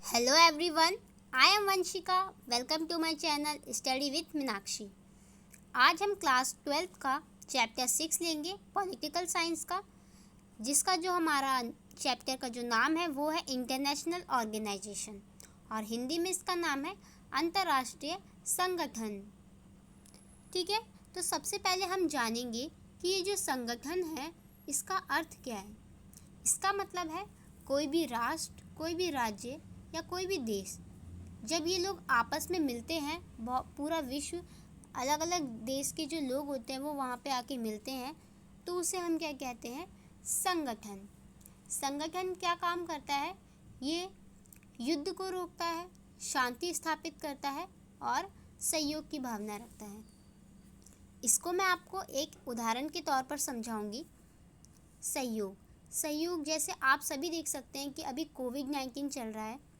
Hello everyone, I am Vanshika. Welcome to my channel Study with Meenakshi. आज हम class 12 का chapter 6 लेंगे political science का, जिसका जो हमारा चैप्टर का जो नाम है वो है इंटरनेशनल ऑर्गेनाइजेशन और हिंदी में इसका नाम है अंतर्राष्ट्रीय संगठन। ठीक है, तो सबसे पहले हम जानेंगे कि ये जो संगठन है इसका अर्थ क्या है। इसका मतलब है कोई भी राष्ट्र, कोई भी राज्य या कोई भी देश जब ये लोग आपस में मिलते हैं, पूरा विश्व अलग अलग देश के जो लोग होते हैं वो वहाँ पे आके मिलते हैं, तो उसे हम क्या कहते हैं, संगठन। संगठन क्या काम करता है, ये युद्ध को रोकता है, शांति स्थापित करता है और सहयोग की भावना रखता है। इसको मैं आपको एक उदाहरण के तौर पर समझाऊंगी। सहयोग जैसे आप सभी देख सकते हैं कि अभी कोविड-19 चल रहा है,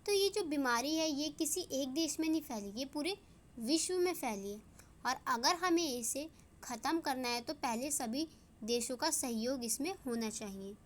तो ये जो बीमारी है ये किसी एक देश में नहीं फैली, ये पूरे विश्व में फैली है और अगर हमें इसे ख़त्म करना है तो पहले सभी देशों का सहयोग इसमें होना चाहिए।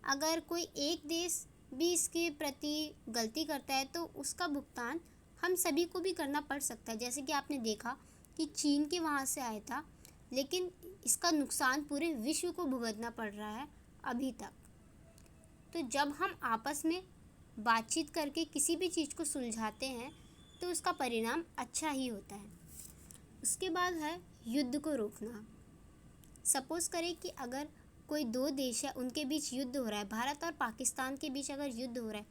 अगर कोई एक देश भी इसके प्रति गलती करता है तो उसका भुगतान हम सभी को भी करना पड़ सकता है। जैसे कि आपने देखा कि चीन के वहाँ से आया था, लेकिन इसका नुकसान पूरे विश्व को भुगतना पड़ रहा है अभी तक। तो जब हम आपस में बातचीत करके किसी भी चीज़ को सुलझाते हैं तो उसका परिणाम अच्छा ही होता है। उसके बाद है युद्ध को रोकना। सपोज़ करें कि अगर कोई दो देश है, उनके बीच युद्ध हो रहा है, भारत और पाकिस्तान के बीच अगर युद्ध हो रहा है,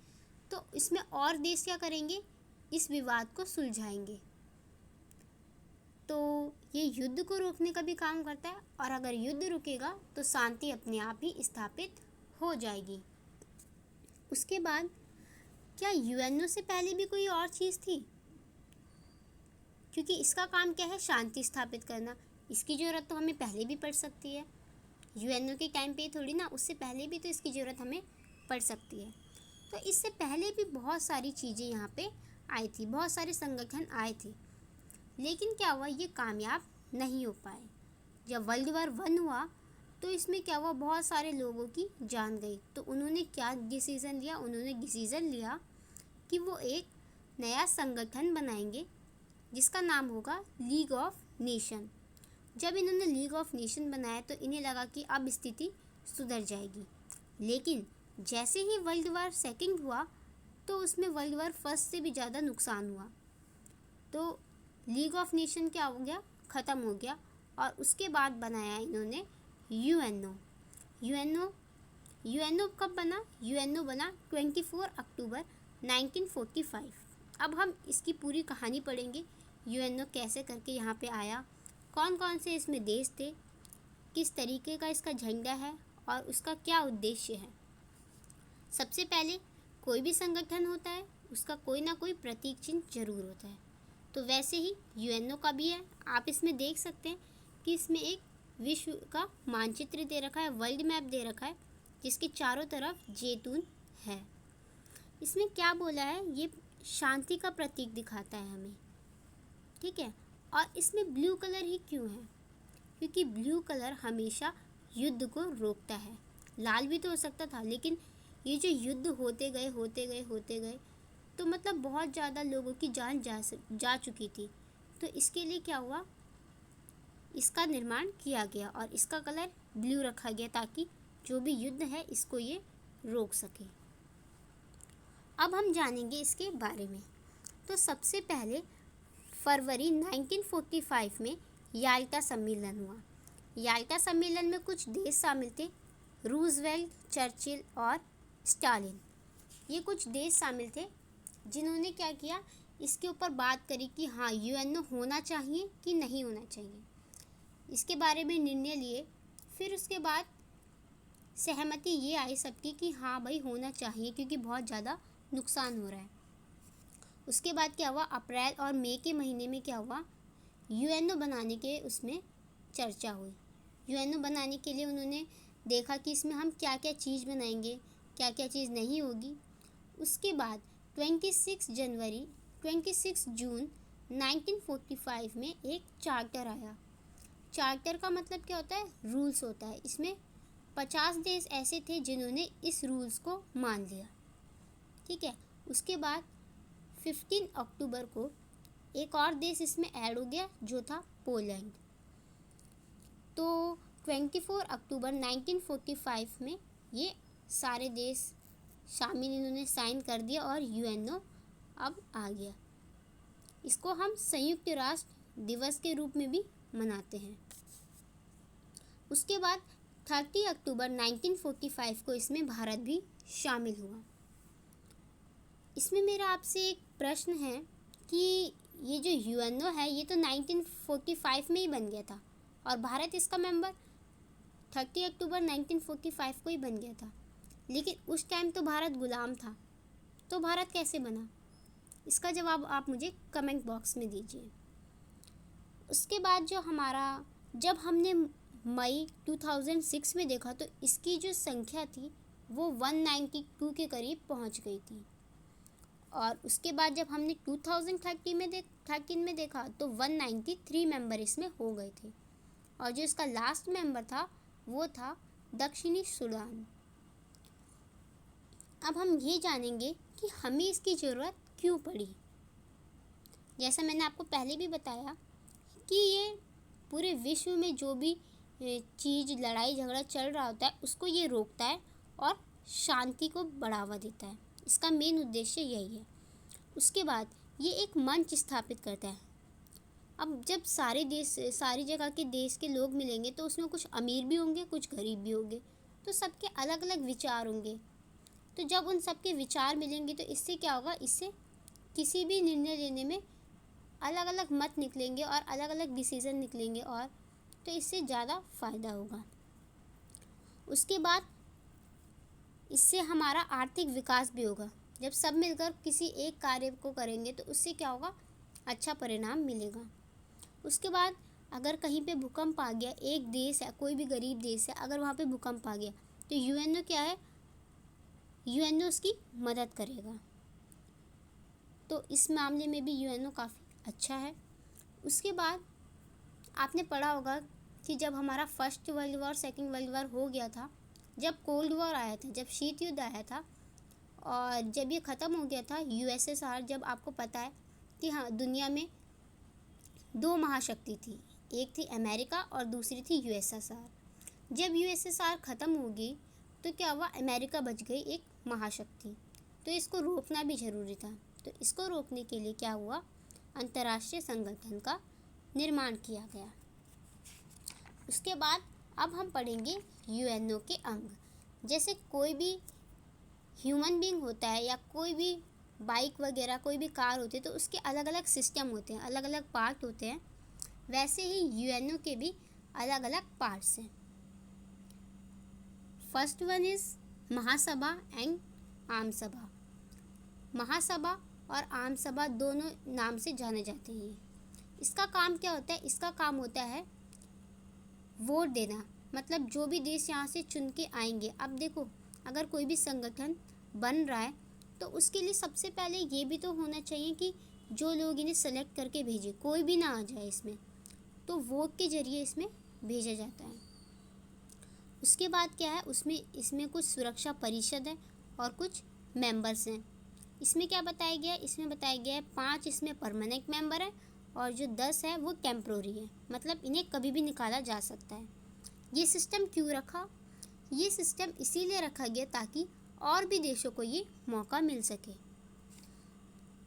तो इसमें और देश क्या करेंगे, इस विवाद को सुलझाएंगे। तो ये युद्ध को रोकने का भी काम करता है और अगर युद्ध रुकेगा तो शांति अपने आप ही स्थापित हो जाएगी। उसके बाद क्या यूएनओ से पहले भी कोई और चीज़ थी? क्योंकि इसका काम क्या है, शांति स्थापित करना। इसकी ज़रूरत तो हमें पहले भी पड़ सकती है, यूएनओ के टाइम पे थोड़ी ना, उससे पहले भी तो इसकी ज़रूरत हमें पड़ सकती है। तो इससे पहले भी बहुत सारी चीज़ें यहाँ पे आई थी, बहुत सारे संगठन आए थे, लेकिन क्या हुआ, ये कामयाब नहीं हो पाए। जब वर्ल्ड वॉर 1 हुआ तो इसमें क्या हुआ, बहुत सारे लोगों की जान गई। तो उन्होंने क्या डिसीज़न लिया, उन्होंने डिसीज़न लिया कि वो एक नया संगठन बनाएंगे जिसका नाम होगा लीग ऑफ नेशन। जब इन्होंने लीग ऑफ नेशन बनाया तो इन्हें लगा कि अब स्थिति सुधर जाएगी, लेकिन जैसे ही वर्ल्ड वॉर 2 हुआ तो उसमें वर्ल्ड वॉर 1 से भी ज़्यादा नुकसान हुआ। तो लीग ऑफ नेशन क्या हो गया, ख़त्म हो गया और उसके बाद बनाया इन्होंने यूएनओ। यूएनओ कब बना, यूएनओ बना 24 अक्टूबर 1945। अब हम इसकी पूरी कहानी पढ़ेंगे, यूएनओ कैसे करके यहाँ पे आया, कौन कौन से इसमें देश थे, किस तरीके का इसका झंडा है और उसका क्या उद्देश्य है। सबसे पहले कोई भी संगठन होता है उसका कोई ना कोई प्रतीक चिन्ह जरूर होता है, तो वैसे ही यूएनओ का भी है। आप इसमें देख सकते हैं कि इसमें एक विश्व का मानचित्र दे रखा है, वर्ल्ड मैप दे रखा है, जिसके चारों तरफ जैतून है। इसमें क्या बोला है, ये शांति का प्रतीक दिखाता है हमें, ठीक है। और इसमें ब्लू कलर ही क्यों है, क्योंकि ब्लू कलर हमेशा युद्ध को रोकता है। लाल भी तो हो सकता था, लेकिन ये जो युद्ध होते गए तो मतलब बहुत ज़्यादा लोगों की जान जा चुकी थी। तो इसके लिए क्या हुआ, इसका निर्माण किया गया और इसका कलर ब्लू रखा गया ताकि जो भी युद्ध है इसको ये रोक सके। अब हम जानेंगे इसके बारे में। तो सबसे पहले फरवरी 1945 में याल्टा सम्मेलन हुआ। याल्टा सम्मेलन में कुछ देश शामिल थे, रूजवेल्ट, चर्चिल और स्टालिन। ये कुछ देश शामिल थे जिन्होंने क्या किया, इसके ऊपर बात करी कि हाँ यूएनओ होना चाहिए कि नहीं होना चाहिए, इसके बारे में निर्णय लिए। फिर उसके बाद सहमति ये आई सबकी कि हाँ भाई होना चाहिए, क्योंकि बहुत ज़्यादा नुकसान हो रहा है। उसके बाद क्या हुआ, अप्रैल और मई के महीने में क्या हुआ, यूएनओ बनाने के उसमें चर्चा हुई। यूएनओ बनाने के लिए उन्होंने देखा कि इसमें हम क्या क्या चीज़ बनाएंगे, क्या क्या चीज़ नहीं होगी। उसके बाद 26 जून 1945 में एक चार्टर आया। चार्टर का मतलब क्या होता है, रूल्स होता है। इसमें 50 देश ऐसे थे जिन्होंने इस रूल्स को मान लिया, ठीक है। उसके बाद 15 अक्टूबर को एक और देश इसमें ऐड हो गया जो था पोलैंड। तो 24 अक्टूबर 1945 में ये सारे देश शामिल इन्होंने साइन कर दिया और यूएनओ अब आ गया। इसको हम संयुक्त राष्ट्र दिवस के रूप में भी मनाते हैं। उसके बाद 30 अक्टूबर 1945 को इसमें भारत भी शामिल हुआ। इसमें मेरा आपसे एक प्रश्न है कि ये जो यूएनओ है ये तो 1945 में ही बन गया था और भारत इसका मेंबर 30 अक्टूबर 1945 को ही बन गया था, लेकिन उस टाइम तो भारत गुलाम था, तो भारत कैसे बना? इसका जवाब आप मुझे कमेंट बॉक्स में दीजिए। उसके बाद जो हमारा जब हमने मई 2006 में देखा तो इसकी जो संख्या थी वो 192 के करीब पहुंच गई थी। और उसके बाद जब हमने 2013 में देखा तो 193 मेंबर इसमें हो गए थे और जो इसका लास्ट मेंबर था वो था दक्षिणी सूडान। अब हम ये जानेंगे कि हमें इसकी ज़रूरत क्यों पड़ी। जैसा मैंने आपको पहले भी बताया कि ये पूरे विश्व में जो भी चीज़ लड़ाई झगड़ा चल रहा होता है उसको ये रोकता है और शांति को बढ़ावा देता है। इसका मेन उद्देश्य यही है। उसके बाद ये एक मंच स्थापित करता है। अब जब सारी जगह के देश के लोग मिलेंगे तो उसमें कुछ अमीर भी होंगे, कुछ गरीब भी होंगे, तो सबके अलग अलग विचार होंगे। तो जब उन सबके विचार मिलेंगे तो इससे क्या होगा, इससे किसी भी निर्णय लेने में अलग अलग मत निकलेंगे और अलग अलग डिसीज़न निकलेंगे और तो इससे ज़्यादा फ़ायदा होगा। उसके बाद इससे हमारा आर्थिक विकास भी होगा। जब सब मिलकर किसी एक कार्य को करेंगे तो उससे क्या होगा, अच्छा परिणाम मिलेगा। उसके बाद अगर कहीं पे भूकंप आ गया, एक देश है, कोई भी गरीब देश है, अगर वहाँ पे भूकंप आ गया तो यूएनओ क्या है, यूएनओ उसकी मदद करेगा। तो इस मामले में भी यूएनओ काफ़ी अच्छा है। उसके बाद आपने पढ़ा होगा कि जब हमारा first world war second world war हो गया था, जब कोल्ड वॉर आया था, जब शीत युद्ध आया था और जब ये ख़त्म हो गया था यूएसएसआर, जब आपको पता है कि हाँ दुनिया में दो महाशक्ति थी, एक थी अमेरिका और दूसरी थी यूएसएसआर। जब यूएसएसआर ख़त्म हो गई तो क्या हुआ, अमेरिका बच गई एक महाशक्ति। तो इसको रोकना भी ज़रूरी था। तो इसको रोकने के लिए क्या हुआ, अंतर्राष्ट्रीय संगठन का निर्माण किया गया। उसके बाद अब हम पढ़ेंगे यूएनओ के अंग। जैसे कोई भी ह्यूमन बीइंग होता है या कोई भी बाइक वगैरह कोई भी कार होती है तो उसके अलग अलग सिस्टम होते हैं, अलग अलग पार्ट होते हैं, वैसे ही यूएनओ के भी अलग अलग पार्ट्स हैं। First one is Mahasabha and आम सभा। महासभा और आम सभा दोनों नाम से जाने जाते हैं। इसका काम क्या होता है, इसका काम होता है वोट देना, मतलब जो भी देश यहाँ से चुन के आएंगे। अब देखो, अगर कोई भी संगठन बन रहा है तो उसके लिए सबसे पहले ये भी तो होना चाहिए कि जो लोग इन्हें सेलेक्ट करके भेजे कोई भी ना आ जाए इसमें, तो वोट के ज़रिए इसमें भेजा जाता है। उसके बाद क्या है, इसमें कुछ सुरक्षा परिषद है और कुछ मेंबर्स हैं। इसमें क्या बताया गया है, इसमें बताया गया है 5 इसमें परमानेंट मेंबर है और जो 10 है वो टेम्प्रोरी है, मतलब इन्हें कभी भी निकाला जा सकता है। ये सिस्टम क्यों रखा, ये सिस्टम इसीलिए रखा गया ताकि और भी देशों को ये मौका मिल सके।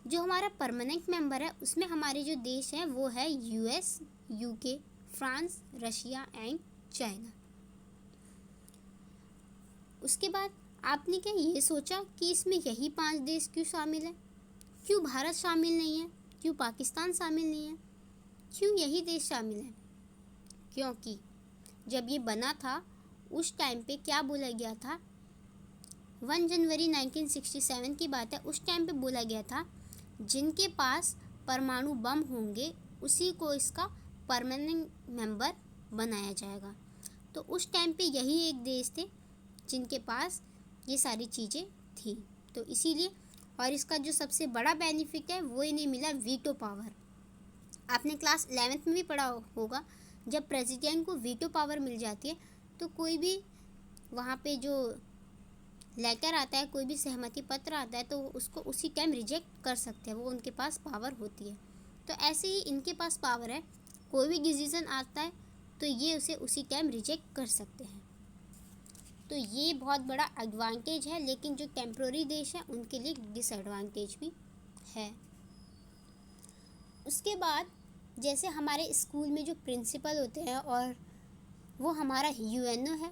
जो हमारा परमानेंट मेंबर है उसमें हमारे जो देश हैं वो है US, UK, France, Russia and China. उसके बाद आपने क्या ये सोचा कि इसमें यही 5 देश क्यों शामिल है, क्यों भारत शामिल नहीं है, क्यों पाकिस्तान शामिल नहीं है, क्यों यही देश शामिल है? क्योंकि जब ये बना था उस टाइम पे क्या बोला गया था, 1 जनवरी 1967 की बात है। उस टाइम पे बोला गया था जिनके पास परमाणु बम होंगे उसी को इसका परमानेंट मेंबर बनाया जाएगा। तो उस टाइम पे यही एक देश थे जिनके पास ये सारी चीज़ें थी। तो इसीलिए, और इसका जो सबसे बड़ा बेनिफिट है वो इन्हें मिला वीटो पावर। आपने क्लास 11th में भी पढ़ा होगा, जब प्रेसिडेंट को वीटो पावर मिल जाती है तो कोई भी वहाँ पे जो लेटर आता है, कोई भी सहमति पत्र आता है, तो वो उसको उसी टाइम रिजेक्ट कर सकते हैं, वो उनके पास पावर होती है। तो ऐसे ही इनके पास पावर है, कोई भी डिसीज़न आता है तो ये उसे उसी टाइम रिजेक्ट कर सकते हैं। तो ये बहुत बड़ा एडवांटेज है, लेकिन जो टेम्प्रोरी देश है उनके लिए डिसएडवांटेज भी है। उसके बाद जैसे हमारे स्कूल में जो प्रिंसिपल होते हैं और वो हमारा यूएनओ है,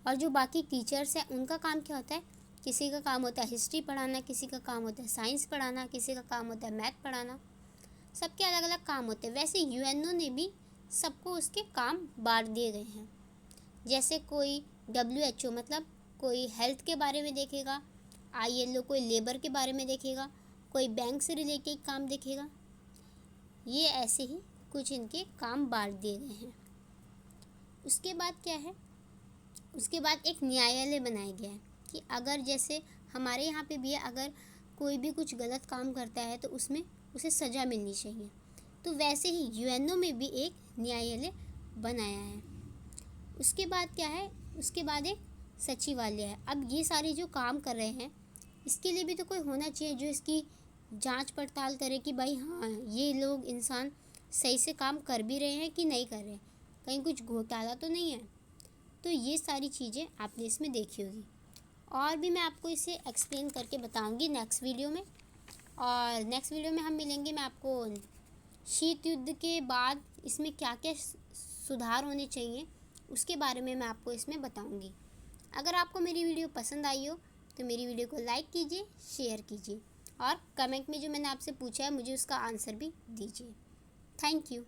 और जो बाकी टीचर्स हैं उनका काम क्या होता है, किसी का काम होता है हिस्ट्री पढ़ाना, किसी का काम होता है साइंस पढ़ाना, किसी का काम होता है मैथ पढ़ाना, सबके अलग अलग काम होते हैं। वैसे यूएनओ ने भी सबको उसके काम बांट दिए गए हैं। जैसे कोई WHO मतलब कोई हेल्थ के बारे में देखेगा, ILO कोई लेबर के बारे में देखेगा, कोई बैंक से रिलेटेड काम देखेगा। ये ऐसे ही कुछ इनके काम बांट दिए गए हैं। उसके बाद क्या है, उसके बाद एक न्यायालय बनाया गया है कि अगर जैसे हमारे यहाँ पे भी है, अगर कोई भी कुछ गलत काम करता है तो उसमें उसे सज़ा मिलनी चाहिए। तो वैसे ही यूएनओ में भी एक न्यायालय बनाया है। उसके बाद क्या है, उसके बाद एक सचिवालय है। अब ये सारे जो काम कर रहे हैं इसके लिए भी तो कोई होना चाहिए जो इसकी जांच पड़ताल करे कि भाई हाँ ये लोग इंसान सही से काम कर भी रहे हैं कि नहीं कर रहे, कहीं कुछ घोटाला तो नहीं है। तो ये सारी चीज़ें आपने इसमें देखी होगी, और भी मैं आपको इसे एक्सप्लेन करके बताऊंगी नेक्स्ट वीडियो में। और नेक्स्ट वीडियो में हम मिलेंगे, मैं आपको शीत युद्ध के बाद इसमें क्या क्या सुधार होने चाहिए उसके बारे में मैं आपको इसमें बताऊंगी। अगर आपको मेरी वीडियो पसंद आई हो तो मेरी वीडियो को लाइक कीजिए, शेयर कीजिए, और कमेंट में जो मैंने आपसे पूछा है मुझे उसका आंसर भी दीजिए। Thank you.